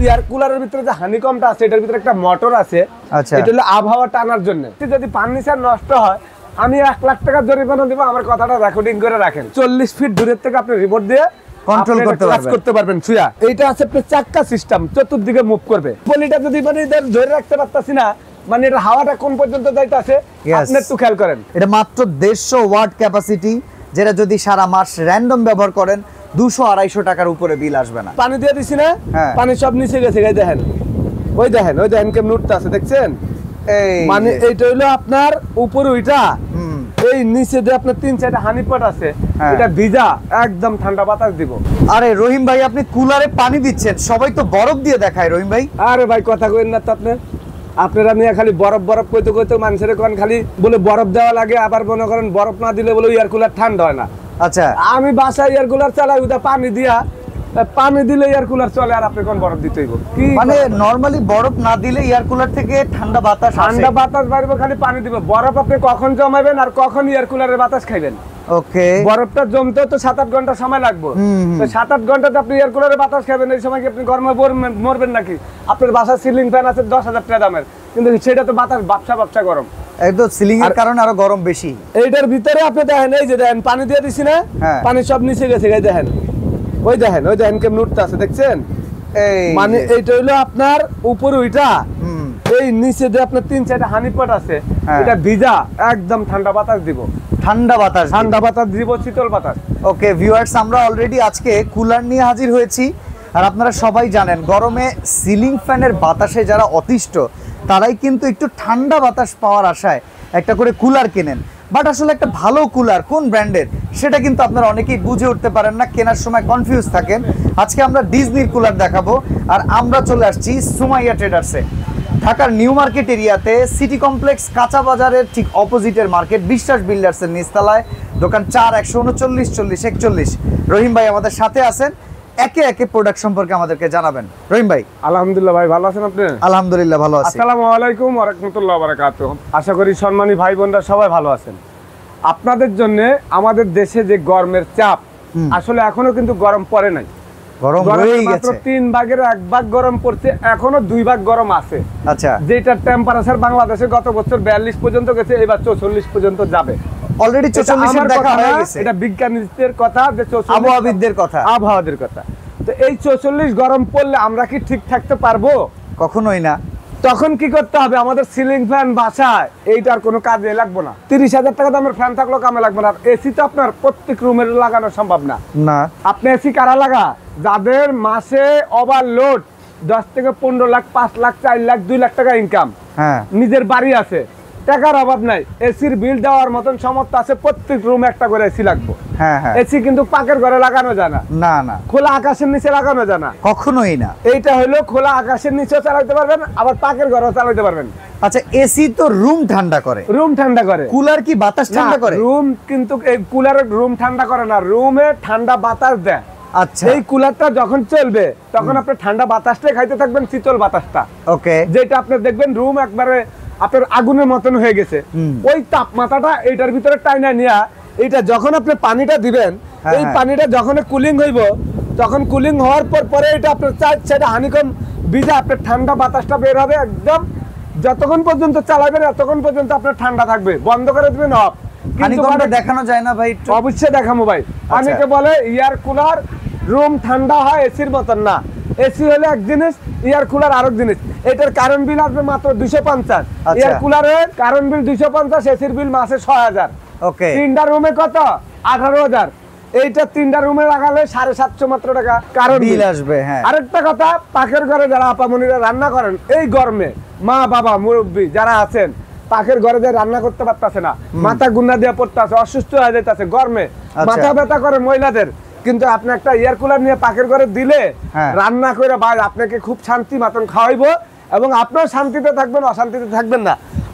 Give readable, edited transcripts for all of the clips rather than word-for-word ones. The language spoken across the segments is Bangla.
এয়ার কুলারের ভিতরে যে হানিকমটা আছে এটার ভিতরে একটা মোটর আছে। আচ্ছা, এটা হলো আবহাওয়া টানার জন্য। যদি ফার্নিচার নষ্ট হয় আমি 1 লাখ টাকা জরিমানা দেব। আমার কথাটা রেকর্ডিং করে রাখেন। 40 ফিট দূরের থেকে আপনি রিমোট দিয়ে কন্ট্রোল করতে পারবেন ছুঁয়া। এইটা আছে আপনার চাক্কা সিস্টেম, চতুর্দিকে মুভ করবে। পলিটা যদি মানে ধরে রাখতে পারতাছি না, মানে এটা হাওয়াটা কোন পর্যন্ত যাইতাছে আপনি একটু খেয়াল করেন। এটা মাত্র 150 ওয়াট ক্যাপাসিটি, যেটা যদি সারা মাস র‍্যান্ডম ব্যবহার করেন 200-250 টাকার উপরে বিল আসবে না। পানি দিয়ে দিছি না, পানি সব নিচে গেছে। দেখেন ওই দেখেন কেমন উঠতে আছে, দেখছেন? মানে এইটা হলো আপনার উপরে ওইটা, এই নিচে যে আপনার 3-4টা হানিপট আছে, এটা ভিজা একদম ঠান্ডা বাতাস দিব। আরে রহিম ভাই, আপনি কুলারে পানি দিচ্ছেন, সবাই তো বরফ দিয়ে দেখায় রহিম ভাই। আরে ভাই কথা কইেন না তো আপনারা নিয়ে খালি বরফ কইতে মানুষের কোন খালি বলে বরফ দেওয়া লাগে, আবার মনে করেন বরফ না দিলে বলে এয়ার কুলার ঠান্ডা হয় না। আচ্ছা, আমি বাসায় এয়ার কুলার চালাই, ওটা পানি দিলে এয়ার কুলার চলে, আর আপনি কোন বরফ দিতে হইব? কি মানে নরমালি বরফ না দিলে এয়ার কুলার থেকে ঠান্ডা বাতাস বাইরে, খালি পানি দিবে। বরফ আপনি কখন জমাবেন আর কখন এয়ার কুলারের বাতাস খাইবেন? ওকে, বরফটা জমতে তো 7-8 ঘন্টা সময় লাগবে। তো 7-8 ঘন্টাতে আপনি এয়ার কুলারের বাতাস খাবেন, এই সময় কি আপনি গরমে মরবেন নাকি? আপনার বাসার সিলিং ফ্যান আছে 10,000 টাকা দামের, কিন্তু সেটা তো বাতাস বাপসা গরম। একদম সিলিং এর কারণে আরো গরম বেশি। এইটার ভিতরে আপনি দেখেন, এই যে দেখেন পানি দিয়ে দিছি না, পানি সব নিচে গেছে। দেখেন ওই দেখেন কেমন উঠতে আছে, দেখছেন? মানে এইটা হইলো আপনার উপরে ওইটা, এই নিচে যে আপনার 3-4টা হানিপট আছে, এটা ভিজা একদম ঠান্ডা বাতাস দিব। ঠান্ডা বাতাস দিব, শীতল বাতাস। ওকে ভিউয়ার্স, আমরা অলরেডি আজকে কুলার নিয়ে হাজির হয়েছি। আর আপনারা সবাই জানেন, গরমে সিলিং ফ্যানের বাতাসে যারা অতিষ্ঠ, তারাই কিন্তু একটু ঠান্ডা বাতাস পাওয়ার আশায় একটা করে কুলার কেনেন। বাট আসলে একটা ভালো কুলার কোন ব্র্যান্ডের সেটা কিন্তু আপনারা অনেকেই বুঝে উঠতে পারেন না, কেনার সময় কনফিউজ থাকেন। আজকে আমরা ডিজনির কুলার দেখাবো, আর আমরা চলে আসছি সুমাইয়া ট্রেডার্সে। ঢাকার নিউ মার্কেট এরিয়াতে সিটি কমপ্লেক্স কাঁচা বাজারের ঠিক অপোজিটের মার্কেট বিশ্বাস বিল্ডার্সের নিচতলায়, দোকান 4-139-40-41। রহিম ভাই আমাদের সাথে আছেন, একে একে প্রোডাক্ট সম্পর্কে আমাদেরকে জানাবেন। রহিম ভাই। আলহামদুলিল্লাহ ভাই, ভালো আছেন আপনি? আলহামদুলিল্লাহ ভালো আছি। আসসালামু আলাইকুম ওয়া রাহমাতুল্লাহি ওয়া বারাকাতুহু। আশা করি সম্মানী ভাই বোনরা সবাই ভালো আছেন। আপনাদের জন্য আমাদের দেশে যে গরমের চাপ, আসলে এখনো কিন্তু গরম পড়ে নাই। গরম হয়েই গেছে, মাত্র 3 ভাগের 1 ভাগ গরম পড়ছে, এখনো 2 ভাগ গরম আছে। আচ্ছা, যেটা টেম্পারেচার বাংলাদেশে গত বছর 42 পর্যন্ত গেছে, এবার 44 পর্যন্ত যাবে। অলরেডি 44 এর দেখা হয়ে গেছে। এটা বিজ্ঞানীদের কথা, যে 44 আবহাওয়াবিদদের কথা। তো এই 44 গরম পড়লে আমরা কি ঠিক থাকতে পারবো? কখনোই না। তখন কি করতে হবে? আমাদের সিলিং ফ্যান বাসায় এইটার কোনো কাজে লাগবে না। 30,000 টাকা দামের ফ্যান থাকলেও কামে লাগবে না। এসি তো আপনার প্রত্যেক রুমের লাগানো সম্ভব না। আপনি এসি কারা লাগা? যাদের মাসে ওভারলোড 10 থেকে 15 লাখ, 5 লাখ, 4 লাখ, 2 লাখ টাকা ইনকাম, নিজের বাড়ি আছে, টাকার অভাব নাই, এসির বিল দেওয়ার মতন সামর্থ্য আছে, প্রত্যেক রুমে একটা করে এসি লাগবে। এসি কিন্তু পাকের ঘরে লাগানো যায় না, খোলা আকাশের নিচে লাগানো যায় না, কখনোই না। এইটা হলো খোলা আকাশের নিচে চালাতে পারবেন, আবার পাকের ঘরেও চালাতে পারবেন। আচ্ছা, এসি তো রুম ঠান্ডা করে, কুলার কি বাতাস ঠান্ডা করে? রুম কিন্তু এই কুলারের রুম ঠান্ডা করে না, রুমে ঠান্ডা বাতাস দেয়। আচ্ছা, এই কুলারটা যখন চলবে তখন আপনি ঠান্ডা বাতাসটাই খাইতে থাকবেন, শীতল বাতাসটা। ওকে, যেটা আপনি দেখবেন রুম একবারে আপনার আগুনের মতন হয়ে গেছে, ওই তাপমাত্রাটা এইটার ভিতরে টাইনা নিয়া, এটা যখন আপনি পানিটা দিবেন, এই পানিটা যখন কুলিং হইব, তখন কুলিং হওয়ার পরে এটা আপনার সেটা হানিকম ভিজা আপনার ঠান্ডা বাতাসটা বের হবে একদম। যতক্ষণ পর্যন্ত চালাবেন ততক্ষণ পর্যন্ত আপনার ঠান্ডা থাকবে, বন্ধ করে দিবেন অফ। হানিকমটা দেখানো যায় না ভাই? অবশ্যই দেখাবো ভাই। অনেকে বলে এয়ার কুলার রুম ঠান্ডা হয়, এসির মতন না। এসি হলে এক জিনিস, এয়ার কুলার আরেক জিনিস। এটার কারেন্ট বিল আসবে মাত্র 250, এয়ার কুলারের কারেন্ট বিল 250, এসির বিল মাসে 6000। ওকে, 3টা রুমে কত? 18,000। এইটা 3টা রুমে লাগালে 750 মাত্র টাকা কারেন্ট বিল আসবে। আরেকটা কথা, পাকের ঘরে যারা আপামনিরা রান্না করেন, এই গরমে মা বাবা মুরব্বী যারা আছেন, পাকের ঘরে যে রান্না করতে পারতেছে না, মাথা গুন্না দিয়ে পড়তেছে, অসুস্থ হয়ে যেতেছে গরমে, মাথা ব্যথা করে মহিলাদের, কিন্তু আপনি একটা এয়ার কুলার নিয়ে পাকের ঘরে দিলে রান্না করে ভাই আপনাকে খুব শান্তি মতন খাওয়াইবো, এবং আপনার শান্তিতে থাকবেন, অশান্তিতে থাকবেন না।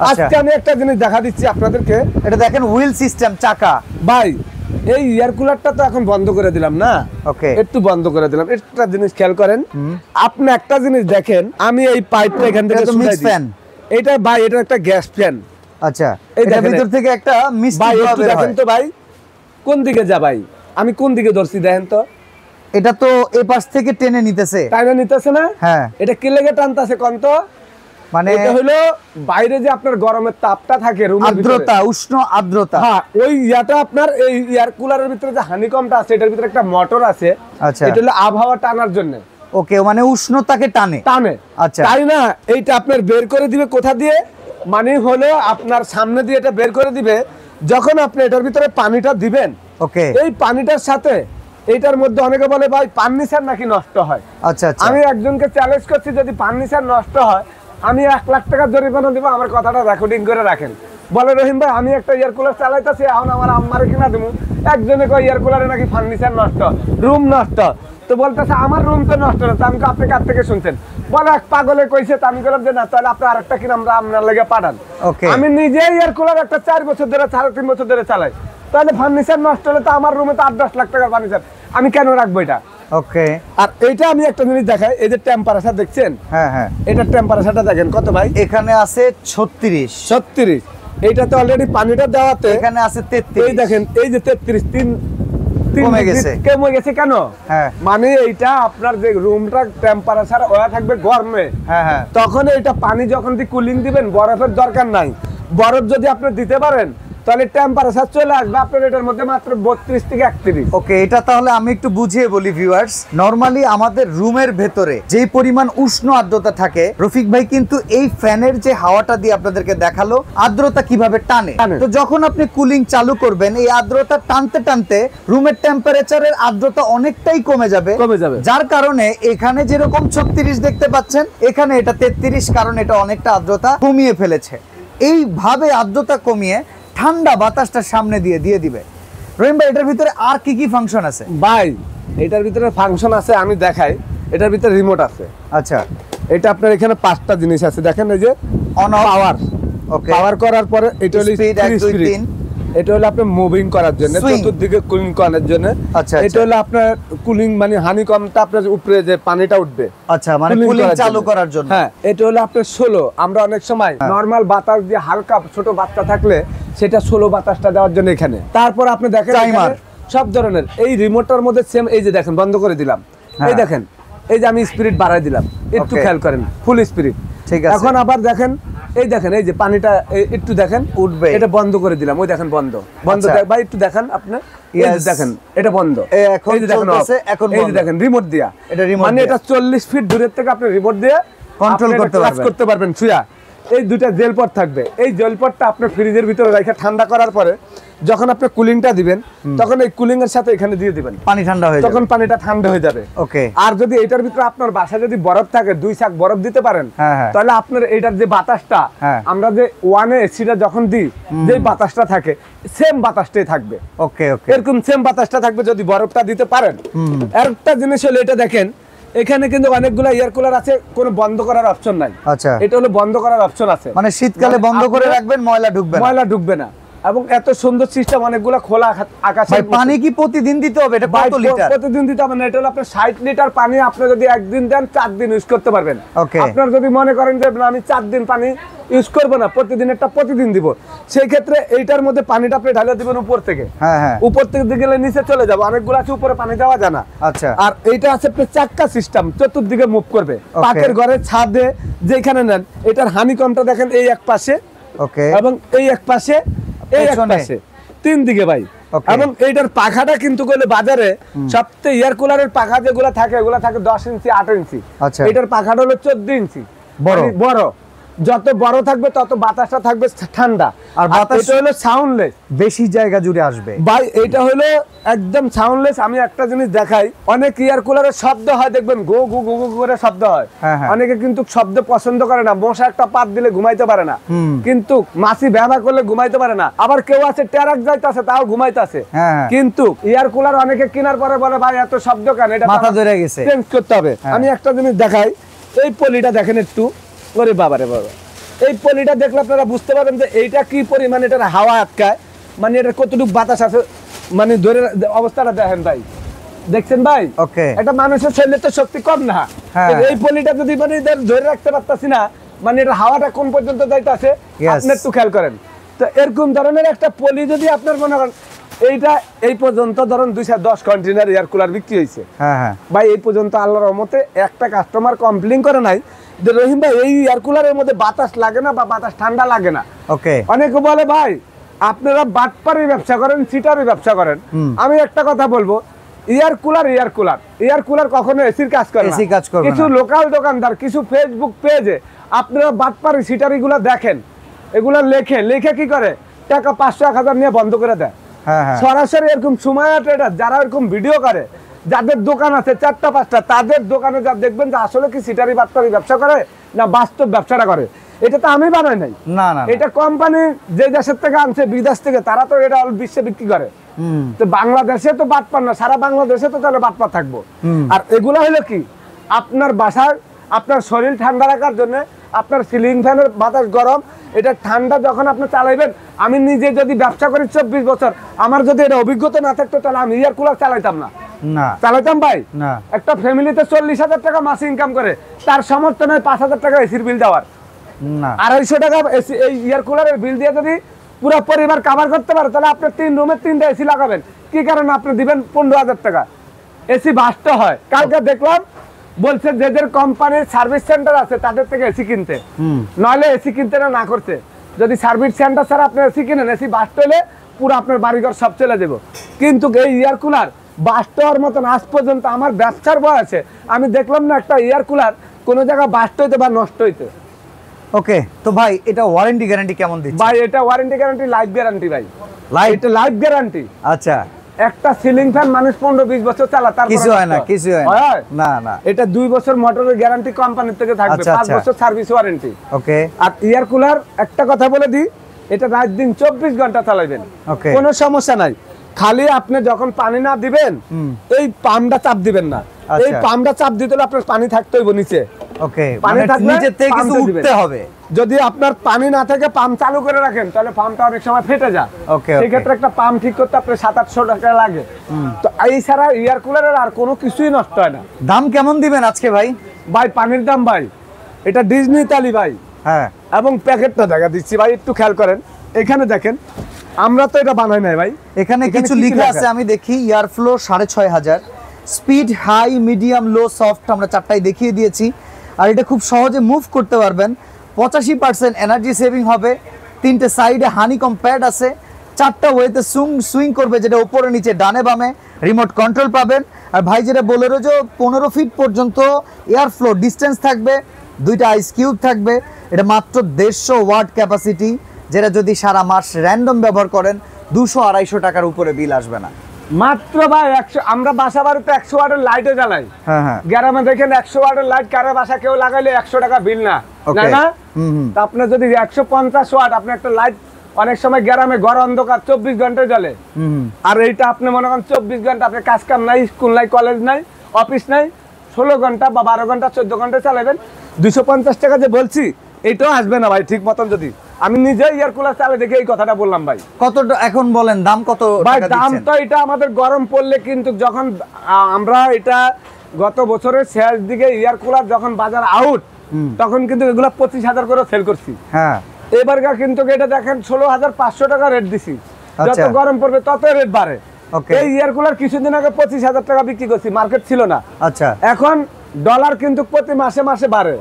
আজকে আমি একটা জিনিস দেখা দিচ্ছি আপনাদেরকে। এটা দেখেন, হুইল সিস্টেম, চাকা। ভাই এই এয়ার কুলারটা তো এখন বন্ধ করে দিলাম না, ওকে, একটু বন্ধ করে দিলাম। একটা জিনিস খেয়াল করেন, আপনি একটা জিনিস দেখেন, আমি এই পাইপটা এখান থেকে মিক্স ফ্যান, এটা ভাই এটা একটা গ্যাস ফ্যান। আচ্ছা, এটা ভিতর থেকে একটা মিষ্টি ভাই একটু দেখেন তো ভাই, কোন দিকে যা ভাই, আমি কোন দিকে ধরছি দেখেন তো, এটা তো এই পাশ থেকে টেনে নিতেছে, টাইনা নিতেছে না? হ্যাঁ। এটা কি লেগে টানতেছে কোন তো? মানে এটা হলো বাইরে যে আপনার গরমের তাপটা থাকে, রুমের আর্দ্রতা, উষ্ণ আর্দ্রতা। হ্যাঁ, ওই ইয়াটা আপনার এই এয়ার কুলারের ভিতরে যে হানিকমটা আছে, এটার ভিতরে একটা মোটর আছে। আচ্ছা, এটা হলো আবহাওয়া টানার জন্য। ওকে, মানে উষ্ণতাকে টানে। আচ্ছা, তাই না? এইটা আপনার বের করে দিবে কোথা দিয়ে? মানে হলো আপনার সামনে দিয়ে এটা বের করে দিবে। যখন আপনি এটার ভিতরে পানিটা দিবেন, ওকে, এই পানিটার সাথে এইটার মধ্যে অনেকে বলে ভাই ফার্নিচার নাকি নষ্ট হয়। আচ্ছা আচ্ছা, আমি একজনকে চ্যালেঞ্জ করছি, যদি ফার্নিচার নষ্ট হয় আমি 1 লাখ টাকা জরিমানা দিব, আমার কথাটা রেকর্ডিং করে রাখেন। বলে রহিম ভাই আমি একটা এয়ার কুলার চালাইতেছি, এখন আমার আম্মারে কিনা দেবো। একজনে কয় এয়ার কুলারে নাকি ফার্নিচার নষ্ট, রুম নষ্ট। তো বলতেছে আমার রুম তো নষ্ট না। আমি আপনি কার থেকে শুনছেন? বলে এক পাগলে কইছে। আমি বললাম যে না, তাহলে আপনি আরেকটা কিনা আমরা আপনার লেগে পাঠান। আমি নিজে এয়ার কুলার একটা 4 বছর ধরে 3.5 বছর ধরে চালাই। তাহলে ফার্নিচার নষ্ট হলে তো আমার রুমে তো 8-10 লাখ টাকার ফার্নিচার, আমি কেন রাখবো এটা? ওকে। আর এইটা আমি একটা জিনিস দেখাই, এই যে টেম্পারেচার দেখছেন? হ্যাঁ হ্যাঁ, এটার টেম্পারেচারটা দেখেন কত ভাই? এখানে আছে 36। এইটাতে অলরেডি পানিটা দেওয়াতে এখানে আছে 33। এই দেখেন, এই যে 33 কমে গেছে। কমে গেছে কেন? হ্যাঁ, মানে এইটা আপনার যে রুমটা টেম্পারেচার ওয়া থাকবে গরমে, হ্যাঁ হ্যাঁ, তখন এইটা পানি যখন দিয়ে কুলিং দিবেন, বরফের দরকার নাই। বরফ যদি আপনি দিতে পারেন তাহলে টেম্পারেচার চলে আসবে আপনার এটার মধ্যে মাত্র 32 থেকে 31। ওকে, এটা তাহলে আমি একটু বুঝিয়ে বলি ভিউয়ার্স। নরমালি আমাদের রুমের ভেতরে যেই পরিমাণ উষ্ণ আর্দ্রতা থাকে, রফিক ভাই কিন্তু এই ফ্যানের যে হাওয়াটা দিয়ে আপনাদেরকে দেখালো আর্দ্রতা কিভাবে টানে। তো যখন আপনি কুলিং চালু করবেন, এই আর্দ্রতা টানতে টানতে রুমের টেম্পারেচারের আর্দ্রতা অনেকটাই কমে যাবে। যার কারণে এখানে যেরকম 36 দেখতে পাচ্ছেন, এখানে এটা 33, কারণ এটা অনেকটা আর্দ্রতা কমিয়ে ফেলেছে। এইভাবে আর্দ্রতা কমিয়ে ঠান্ডা বাতাসটা সামনে দিয়ে দিবে। রহিম ভাই, এটার ভিতরে আর কি কি ফাংশন আছে? ভাই এটার ভিতরে ফাংশন আছে, আমি দেখাই। এটার ভিতরে রিমোট আছে। আচ্ছা, এটা আপনার এখানে 5টা জিনিস আছে, দেখেন। এই যে অন অফ পাওয়ার, ওকে, পাওয়ার করার পরে এটা হলো স্পিড 1 2 3, এটা হলো আপনার মুভিং করার জন্য, চতুর্দিকে কুলিং করার জন্য। আচ্ছা, এটা হলো আপনার কুলিং, মানে হানিকমটা আপনার উপরে যে পানিটা উঠবে, আচ্ছা, মানে কুলিং চালু করার জন্য। হ্যাঁ, এটা হলো আপনার 16। আমরা অনেক সময় নরমাল বাতাস দিয়ে, হালকা ছোট বাচ্চা থাকলে সেটা 16 বাতাসটা দেওয়ার জন্য এখানে। তারপর আপনি দেখেন টাইমার সব ধরনের। এই রিমোটটার মধ্যে সেম, এই যে দেখেন বন্ধ করে দিলাম, এই দেখেন, এই যে আমি স্পিরিট বাড়াই দিলাম, একটু খেয়াল করেন, ফুল স্পিরিট। ঠিক আছে, এখন আবার দেখেন, এই দেখেন, এই যে পানিটা একটু দেখেন উঠবে, এটা বন্ধ করে দিলাম, ওই দেখেন বন্ধ ভাই, একটু দেখেন আপনি, এই যে দেখেন এটা বন্ধ, এই যে চলতেছে, এখন এই যে দেখেন রিমোট দিয়া, মানে এটা 40 ফিট দূরের থেকে আপনি রিমোট দিয়ে কন্ট্রোল করতে পারবেন ছুঁয়া। এই দুটা জেল পট থাকবে, এই জেল পটটা আপনি ফ্রিজের ভিতরে রেখে ঠান্ডা করার পরে যখন আপনি কুলিংটা দিবেন, তখন এই কুলিং এর সাথে এখানে দিয়ে দিবেন, পানি ঠান্ডা হয়ে যাবে, তখন পানিটা ঠান্ডা হয়ে যাবে। ওকে। আর যদি এটার ভিতরে আপনার বাসা যদি বরফ থাকে, 2 চাক বরফ দিতে পারেন, তাহলে আপনার এটার যে বাতাসটা, আমরা যে ওয়ানে এসিটা যখন দিই, যে বাতাসটা থাকে সেম বাতাসটাই থাকবে। ওকে ওকে, এরকম সেম বাতাসটা থাকবে যদি বরফটা দিতে পারেন। আরেকটা জিনিস হলো, এটা দেখেন এখানে কিন্তু অনেকগুলো এয়ার কুলার আছে, কোনো বন্ধ করার অপশন নাই। আচ্ছা, এটা হলো বন্ধ করার অপশন আছে, মানে শীতকালে বন্ধ করে রাখবেন, ময়লা ঢুকবে না। এবং এত সুন্দর সিস্টেম, অনেকগুলো খোলা আকাশে। পানি কি প্রতিদিন দিতে হবে? এটা কত লিটার? প্রতিদিন দিতে হবে না, এটা হলো আপনার 60 লিটার পানি। আপনি যদি একদিন দেন, 4 দিন ইউজ করতে পারবেন। আপনার যদি মনে করেন যে আমি 4 দিন পানি ইউজ করবো না, প্রতিদিন দিব, সেই ক্ষেত্রে এইটার মধ্যে পানিটা আপনি ঢালে দিবেন উপর থেকে। উপর থেকে গেলে নিচে চলে যাবে, অনেকগুলো আছে উপরে পানি দেওয়া যায় না। আচ্ছা, আর এইটা আছে আপনার চাক্কা সিস্টেম, চতুর্দিকে মুভ করবে। পাকের ঘরে, ছাদে, যেখানে নেন, এটার হানিকমটা দেখেন এই এক পাশে, ওকে, এবং এই এক পাশে, এই এক পাশে, 3 দিকে ভাই। এবং এইটার পাখাটা কিন্তু গেলে বাজারে সবচেয়ে এয়ার কুলারের পাখা যেগুলো থাকে, এগুলো থাকে 10 ইঞ্চি 8 ইঞ্চি। এটার পাখাটা হলো 14 ইঞ্চি বড়। যত বড় থাকবে তত বাতাসটা থাকবে ঠান্ডা, আর বাতাসটা হলো সাউন্ডলেস, বেশি জায়গা জুড়ে আসবে ভাই। এটা হলো একদম সাউন্ডলেস। আমি একটা জিনিস দেখাই, অনেক এয়ার কুলারের শব্দ হয়, দেখবেন গো গো গো গো করে শব্দ হয়। অনেকে কিন্তু শব্দ পছন্দ করে না, মশা একটা পাত দিলে ঘুমাইতে পারে না, কিন্তু মাছি ব্যবহার করলে ঘুমাইতে পারে না। আবার কেউ আছে টেরাক যাইতেছে, তাও ঘুমাইতেছে। কিন্তু এয়ার কুলার অনেকে কেনার পরে বলে ভাই এত শব্দ কেন, এটা মাথা ধরে গেছে, চেঞ্জ করতে হবে। আমি একটা জিনিস দেখাই, এই পলিটা দেখেন একটু, ওরে বাবা রে বাবা, এই পলিটা দেখলে আপনারা বুঝতে পারবেন যে এইটা কি পরিমাণ এটার হাওয়া আটকায়, মানে এটা কতটুকু বাতাস আছে, মানে ধরে অবস্থাটা দেখেন ভাই, দেখছেন ভাই? এটা মানুষের শরীরে তো শক্তি কম না, এই পলিটা যদি মানে ধরে রাখতে পারতাছি না, মানে এটা হাওয়াটা কোন পর্যন্ত যাইতেছে আপনি একটু খেয়াল করেন। তো এরকম ধরনের একটা পলি যদি আপনার মনে করেন এইটা এই পর্যন্ত ধরুন 210 কন্টেনার এয়ার কুলার বিক্রি হয়েছে। হ্যাঁ হ্যাঁ ভাই এই পর্যন্ত আল্লাহর রহমতে একটা কাস্টমার কমপ্লেইন করে নাই যে রহিম ভাই এই এয়ার কুলারের মধ্যে বাতাস লাগে না বা বাতাস ঠান্ডা লাগে না। ওকে, অনেকে বলে ভাই আপনারা বাটপারি ব্যবসা করেন, সিটারি ব্যবসা করেন। আমি একটা কথা বলবো, এয়ার কুলার কখনো এসির কাজ করে না। কিছু লোকাল দোকানদার, কিছু ফেসবুক পেজে আপনারা বাটপারি সিটারি গুলা দেখেন, এগুলা লেখে কি করে টাকা 500-1000 নিয়ে বন্ধ করে দেয়। সরাসরি এরকম সময় ট্রেডার যারা এরকম ভিডিও করে, যাদের দোকান আছে 4টা-5টা, তাদের দোকানে যা দেখবেন যে আসলে কি সিটারি বাটপারি ব্যবসা করে না বাস্তব ব্যবসাটা করে। এটা তো আমি বানাই নাই, না না, এটা কোম্পানি যে দেশের থেকে আনছে, বিদেশ থেকে, তারা তো এটা অল বিশ্বে বিক্রি করে। তো বাংলাদেশে তো বাটপার না, সারা বাংলাদেশে তো তাহলে বাটপার থাকবো। আর এগুলা হলো কি আপনার বাসায় আপনার শরীর ঠান্ডা রাখার জন্য, আপনার সিলিং ফ্যানের বাতাস গরম, এটা ঠান্ডা যখন আপনি চালাইবেন। আমি নিজে যদি ব্যবসা করি 24 বছর, আমার যদি এটা অভিজ্ঞতা না থাকতো তাহলে আমি এয়ার কুলার চালাইতাম না। চালাইতাম ভাই না। একটা ফ্যামিলিতে 40,000 টাকা মাসে ইনকাম করে, তার সামর্থ্য নয় 5,000 টাকা এসির বিল দেওয়ার, 250 টাকা এই এয়ার কুলারের বিল দিয়ে যদি পুরো পরিবার কভার করতে পারে, তাহলে আপনি 3 রুমে 3টা এসি লাগাবেন। কি কারণে আপনি দিবেন 15,000 টাকা? এসি বাঁচতে হয়। কালকে দেখলাম বলছে যাদের কোম্পানির সার্ভিস সেন্টার আছে তাদের থেকে এসি কিনতে, নইলে এসি কিনতে না করছে। যদি সার্ভিস সেন্টার ছাড়া আপনি এসি কিনেন, এসি বাঁচতে হলে পুরো আপনার বাড়িঘর সব চলে যাবো। কিন্তু এই এয়ার কুলার বাঁচতে হওয়ার মতন আজ পর্যন্ত আমার ব্যবসার বয়সে আমি দেখলাম না একটা এয়ার কুলার কোনো জায়গায় বাঁচতে হইতে বা নষ্ট হইতে। ওকে, তো ভাই এটা ওয়ারেন্টি গ্যারান্টি কেমন দিচ্ছে? ভাই এটা ওয়ারেন্টি গ্যারান্টি লাইফ গ্যারান্টি ভাই, লাইফ গ্যারান্টি। আচ্ছা, একটা সিলিং ফ্যান মানুষ 15-20 বছর চালা, তার কিছু হয় না, কিছু হয় না। না, এটা 2 বছর মোটরের গ্যারান্টি কোম্পানি থেকে থাকবে, 5 বছর সার্ভিস ওয়ারেন্টি। ওকে, আর এয়ার কুলার একটা কথা বলে দিই, এটা রাত দিন 24 ঘন্টা চালাবেন, কোনো সমস্যা নাই। খালি আপনি যখন পানি না দিবেন, এই পাম্পটা চাপ দিবেন না। এই পাম্পটা চাপ দিতে হলে আপনার পানি থাকতে হইব নিচে। ওকে, পানি থাকলে নিচে থেকে কিছু উঠতে হবে। যদি আপনার পানি না থাকে পাম্প চালু করে রাখেন, তাহলে পাম্পটা অনেক সময় ফেটে যায়। সেই ক্ষেত্রে একটা পাম্প ঠিক করতে আপনার 700-800 টাকা লাগে। তো এই ছাড়া এয়ার কুলারের আর কোনো কিছুই নষ্ট হয় না। দাম কেমন দিবেন আজকে ভাই? ভাই পানির দাম ভাই, এটা ডিজনি তালি ভাই। হ্যাঁ, এবং প্যাকেটটা দেখা দিচ্ছি ভাই, একটু খেয়াল করেন। এখানে দেখেন, আমরা তো এটা বানাই নাই ভাই, এখানে কিছু লেখা আছে আমি দেখি। Air flow 6500, speed high, medium, low, soft, আমরা 4টাই দেখিয়ে দিয়েছি। আর এটা খুব সহজে মুভ করতে পারবেন। 85% এনার্জি সেভিং হবে। 3টে সাইডে হানিকম প্যাড আছে। 4টা ওয়েতে সুইং করবে, যেটা উপরে নিচে ডানে বামে রিমোট কন্ট্রোল পাবেন। আর ভাই যেটা বলেরো যে 15 ফিট পর্যন্ত এয়ার ফ্লো ডিস্টেন্স থাকবে। 2টা আইস কিউব থাকবে। এটা মাত্র 150 ওয়াট ক্যাপাসিটি, যেটা যদি সারা মাস র্যান্ডম ব্যবহার করেন 200-250 টাকার উপরে বিল আসবে না। মাত্র ভাই 100। আমরা বাসা বাড়িতে 100 ওয়াটের লাইটে জ্বালাই। গ্রামে দেখেন 100 ওয়াটের লাইট কারো বাসা কেউ লাগাইলে 100 টাকা বিল না, না। তা আপনার যদি 150 ওয়াট, আপনি একটা লাইট অনেক সময় গ্রামে ঘর অন্ধকার 24 ঘন্টায় জ্বলে। আর এইটা আপনি মনে করেন 24 ঘন্টা আপনার কাজ কাম নাই, স্কুল নাই, কলেজ নাই, অফিস নাই, 16 ঘন্টা বা 12 ঘন্টা 14 ঘন্টা চালাবেন। 250 টাকা যে বলছি এটাও আসবে না ভাই ঠিক মতন। যদি আমি নিজে এয়ার কুলার চালে দেখে এই কথাটা বললাম ভাই। কত এখন বলেন দাম কত? ভাই দাম তো এটা আমাদের গরম পড়লে, কিন্তু যখন আমরা এটা গত বছরের শেষ দিকে এয়ার কুলার যখন বাজার আউট, তখন কিন্তু এগুলা 25,000 করে সেল করছি। হ্যাঁ, এবারকার কিন্তু এটা দেখেন 16,500 টাকা রেট দিছি। যত গরম পড়বে তত রেট বাড়ে। এই এয়ার কুলার কিছুদিন আগে 25,000 টাকা বিক্রি করছি, মার্কেট ছিল না। আচ্ছা, এখন ডলার কিন্তু প্রতি মাসে মাসে বাড়ে,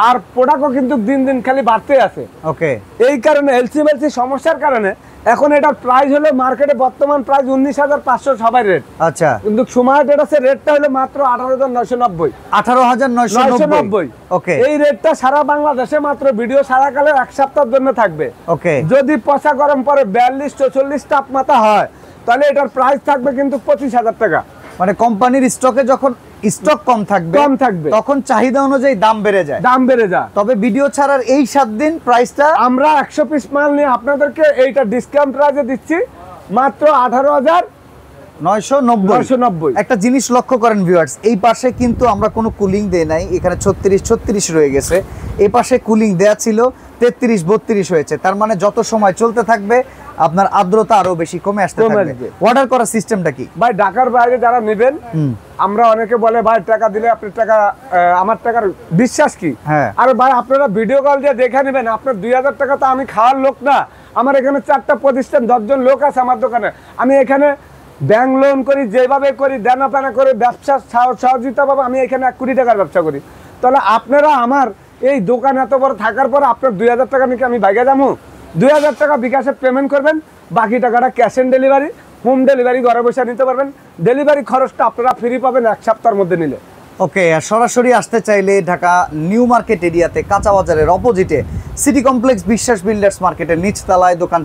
আর প্রোডাক্টও কিন্তু দিন দিন খালি বাড়তে আছে। ওকে, এই কারণে এলসি সমস্যার কারণে এখন এটার প্রাইস হলো মার্কেটে বর্তমান প্রাইস 19,500 সবাই রেট। আচ্ছা, কিন্তু সময় আছে রেটটা হলো মাত্র 18,990। 18,990। ওকে, এই রেটটা সারা বাংলাদেশে মাত্র ভিডিও সারা কালে 1 সপ্তাহের জন্য থাকবে। ওকে, যদি পচা গরম পরে 42-44 তাপমাত্রা হয়, তাহলে এটার প্রাইস থাকবে কিন্তু 25,000 টাকা। মানে কোম্পানির স্টকে যখন স্টক কম থাকবে তখন চাহিদা অনুযায়ী দাম বেড়ে যায়। তবে ভিডিও ছাড়ার এই 7 দিন প্রাইসটা আমরা 100 পিস মাল নিয়ে আপনাদেরকে এইটা ডিসকাউন্ট প্রাইসে দিচ্ছি মাত্র 18,990। একটা জিনিস লক্ষ্য করেন ভিউয়ার্স, এই পাশে কিন্তু আমরা কোনো কুলিং দেই নাই। এখানে 36-36 রয়ে গেছে। এই পাশে কুলিং দেয়া ছিল, 33-32 হয়েছে। তার মানে যত সময় চলতে থাকবে আপনার আর্দ্রতা আরো বেশি কমে আসতে থাকবে। অর্ডার করার সিস্টেমটা কি ভাই? ঢাকার বাইরে যারা নেবেন, আমরা অনেকে বলে ভাই টাকা দিলে আপনি টাকা, আমার টাকার বিশ্বাস কি? আর ভাই আপনারা ভিডিও কল দিয়ে দেখে নেবেন। আপনার 2000 টাকা তো আমি খাওয়ার লোক না, আমার এখানে 4টা প্রতিষ্ঠান, 10 জন লোক আছে আমার দোকানে। আমি এখানে ব্যাংক লোন করি, যেভাবে করি দেনা পানা করে ব্যবসা সহযোগিতা পাবো। আমি এখানে 1 কোটি টাকার ব্যবসা করি। তাহলে আপনারা আমার এই দোকান এত বড় থাকার পর আপনার 2000 টাকা নাকি আমি বাইকে যাবো? 2000 টাকা বিকাশে পেমেন্ট করবেন, বাকি টাকাটা cash on delivery, home delivery, ঘরে বসে নিতে পারবেন। ডেলিভারি খরচটা আপনারা ফ্রি পাবেন 1 সপ্তাহের মধ্যে নিলে। ওকে, আর সরাসরি আসতে চাইলে ঢাকা নিউ মার্কেট এরিয়াতে কাঁচা বাজারের অপোজিটে সিটি কমপ্লেক্স বিশ্বাস বিল্ডার্স মার্কেটের নিচতলায় দোকান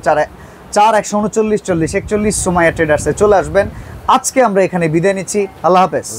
4 139 40 41 সুমাইয়া ট্রেডার্সে চলে আসবেন। আজকে আমরা এখানে বিদায় নিচ্ছি। আল্লাহ হাফেজ।